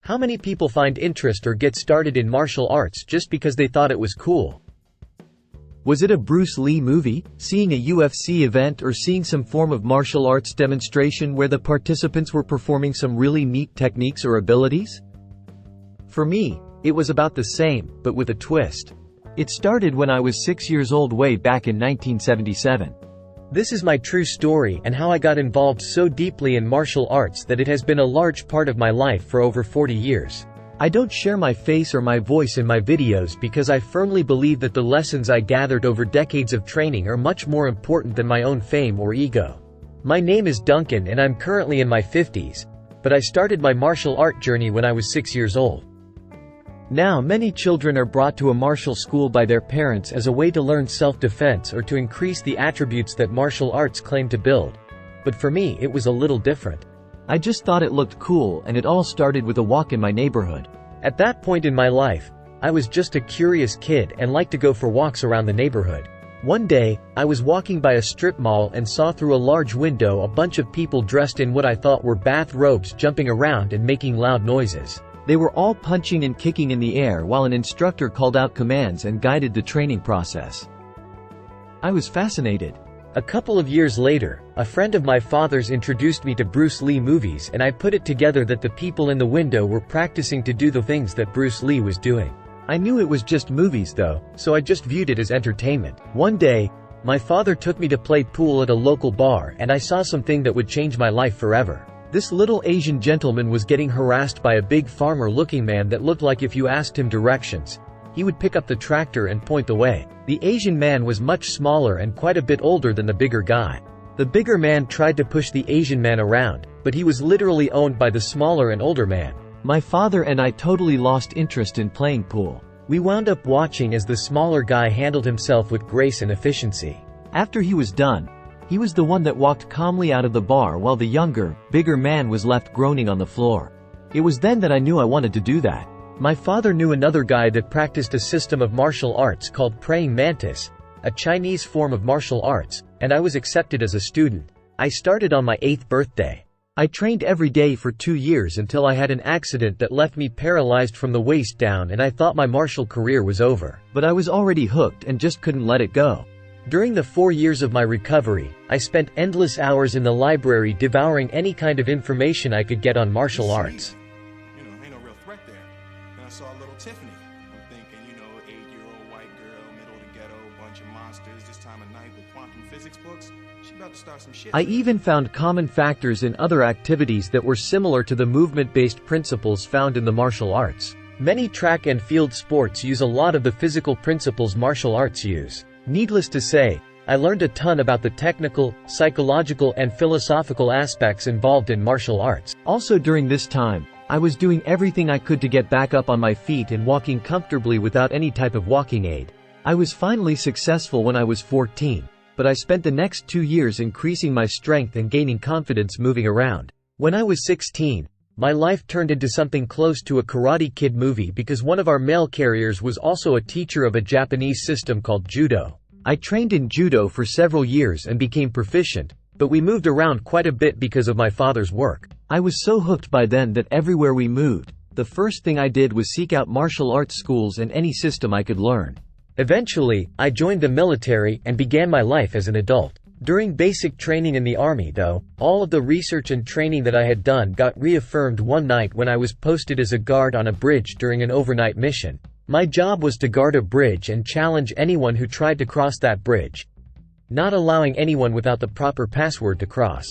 How many people find interest or get started in martial arts just because they thought it was cool? Was it a Bruce Lee movie, seeing a UFC event, or seeing some form of martial arts demonstration where the participants were performing some really neat techniques or abilities? For me, it was about the same, but with a twist. It started when I was 6 years old way back in 1977. This is my true story and how I got involved so deeply in martial arts that it has been a large part of my life for over 40 years. I don't share my face or my voice in my videos because I firmly believe that the lessons I gathered over decades of training are much more important than my own fame or ego. My name is Duncan and I'm currently in my 50s, but I started my martial art journey when I was 6 years old. Now many children are brought to a martial school by their parents as a way to learn self-defense or to increase the attributes that martial arts claim to build. But for me it was a little different. I just thought it looked cool, and it all started with a walk in my neighborhood. At that point in my life, I was just a curious kid and liked to go for walks around the neighborhood. One day, I was walking by a strip mall and saw through a large window a bunch of people dressed in what I thought were bath robes jumping around and making loud noises. They were all punching and kicking in the air while an instructor called out commands and guided the training process. I was fascinated. A couple of years later, a friend of my father's introduced me to Bruce Lee movies, and I put it together that the people in the window were practicing to do the things that Bruce Lee was doing. I knew it was just movies though, so I just viewed it as entertainment. One day, my father took me to play pool at a local bar and I saw something that would change my life forever. This little Asian gentleman was getting harassed by a big farmer-looking man that looked like if you asked him directions, he would pick up the tractor and point the way. The Asian man was much smaller and quite a bit older than the bigger guy. The bigger man tried to push the Asian man around, but he was literally owned by the smaller and older man. My father and I totally lost interest in playing pool. We wound up watching as the smaller guy handled himself with grace and efficiency. After he was done, he was the one that walked calmly out of the bar while the younger, bigger man was left groaning on the floor. It was then that I knew I wanted to do that. My father knew another guy that practiced a system of martial arts called Preying Mantis, a Chinese form of martial arts, and I was accepted as a student. I started on my 8th birthday. I trained every day for 2 years until I had an accident that left me paralyzed from the waist down and I thought my martial career was over. But I was already hooked and just couldn't let it go. During the 4 years of my recovery, I spent endless hours in the library devouring any kind of information I could get on martial arts. Ain't no real threat there. And I saw little Tiffany. I'm thinking, 8-year-old white girl, middle of the ghetto, bunch of monsters, this time of night with quantum physics books. She about to start some shit. I even found common factors in other activities that were similar to the movement-based principles found in the martial arts. Many track and field sports use a lot of the physical principles martial arts use. Needless to say, I learned a ton about the technical, psychological and philosophical aspects involved in martial arts. Also during this time, I was doing everything I could to get back up on my feet and walking comfortably without any type of walking aid. I was finally successful when I was 14, but I spent the next 2 years increasing my strength and gaining confidence moving around. When I was 16, my life turned into something close to a Karate Kid movie because one of our mail carriers was also a teacher of a Japanese system called Judo. I trained in Judo for several years and became proficient, but we moved around quite a bit because of my father's work. I was so hooked by then that everywhere we moved, the first thing I did was seek out martial arts schools and any system I could learn. Eventually, I joined the military and began my life as an adult. During basic training in the Army though, all of the research and training that I had done got reaffirmed one night when I was posted as a guard on a bridge during an overnight mission. My job was to guard a bridge and challenge anyone who tried to cross that bridge, not allowing anyone without the proper password to cross.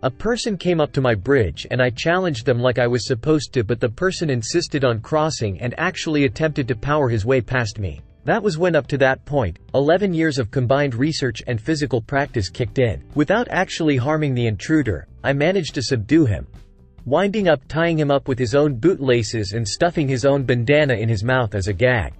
A person came up to my bridge and I challenged them like I was supposed to, but the person insisted on crossing and actually attempted to power his way past me. That was when up to that point, 11 years of combined research and physical practice kicked in. Without actually harming the intruder, I managed to subdue him, winding up tying him up with his own bootlaces and stuffing his own bandana in his mouth as a gag.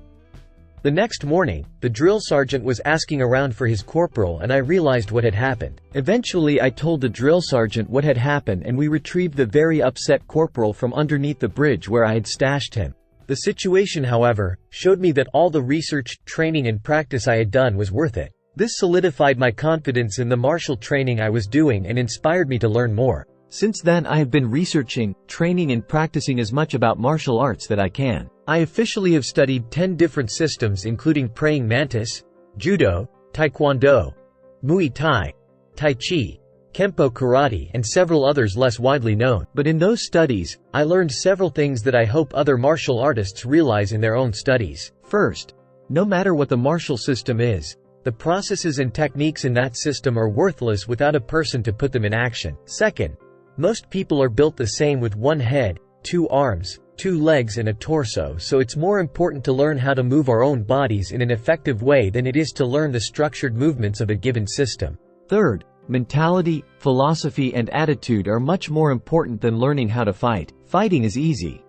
The next morning, the drill sergeant was asking around for his corporal and I realized what had happened. Eventually I told the drill sergeant what had happened and we retrieved the very upset corporal from underneath the bridge where I had stashed him. The situation, however, showed me that all the research, training and practice I had done was worth it. This solidified my confidence in the martial training I was doing and inspired me to learn more. Since then I have been researching, training and practicing as much about martial arts that I can. I officially have studied 10 different systems including Preying Mantis, Judo, Taekwondo, Muay Thai, Tai Chi, Kempo Karate and several others less widely known. But in those studies, I learned several things that I hope other martial artists realize in their own studies. First, no matter what the martial system is, the processes and techniques in that system are worthless without a person to put them in action. Second, most people are built the same with one head, 2 arms, 2 legs and a torso, so it's more important to learn how to move our own bodies in an effective way than it is to learn the structured movements of a given system. Third, mentality, philosophy and attitude are much more important than learning how to fight. Fighting is easy.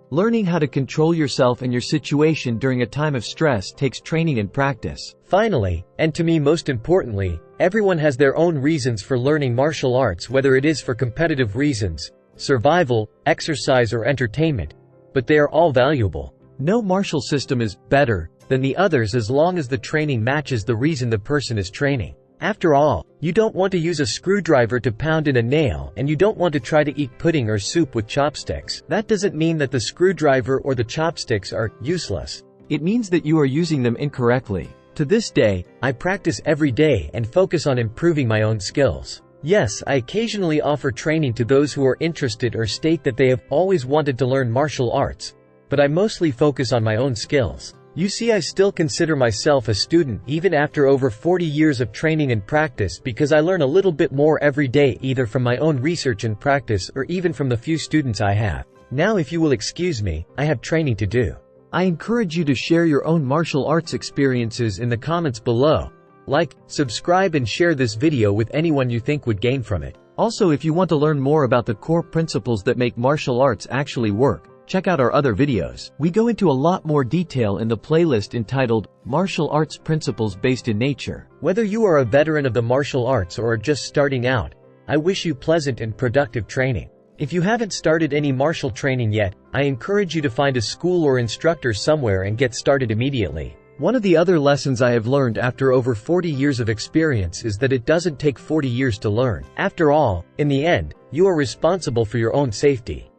Learning how to control yourself and your situation during a time of stress takes training and practice. Finally, and to me most importantly, everyone has their own reasons for learning martial arts, whether it is for competitive reasons, survival, exercise or entertainment, but they are all valuable. No martial system is better than the others as long as the training matches the reason the person is training. After all, you don't want to use a screwdriver to pound in a nail, and you don't want to try to eat pudding or soup with chopsticks. That doesn't mean that the screwdriver or the chopsticks are useless. It means that you are using them incorrectly. To this day, I practice every day and focus on improving my own skills. Yes, I occasionally offer training to those who are interested or state that they have always wanted to learn martial arts, but I mostly focus on my own skills. You see, I still consider myself a student even after over 40 years of training and practice because I learn a little bit more every day either from my own research and practice or even from the few students I have. Now if you will excuse me, I have training to do. I encourage you to share your own martial arts experiences in the comments below. Like, subscribe and share this video with anyone you think would gain from it. Also, if you want to learn more about the core principles that make martial arts actually work, check out our other videos. We go into a lot more detail in the playlist entitled Martial Arts Principles Based in Nature. Whether you are a veteran of the martial arts or are just starting out, I wish you pleasant and productive training. If you haven't started any martial training yet, I encourage you to find a school or instructor somewhere and get started immediately. One of the other lessons I have learned after over 40 years of experience is that it doesn't take 40 years to learn. After all, in the end, you are responsible for your own safety.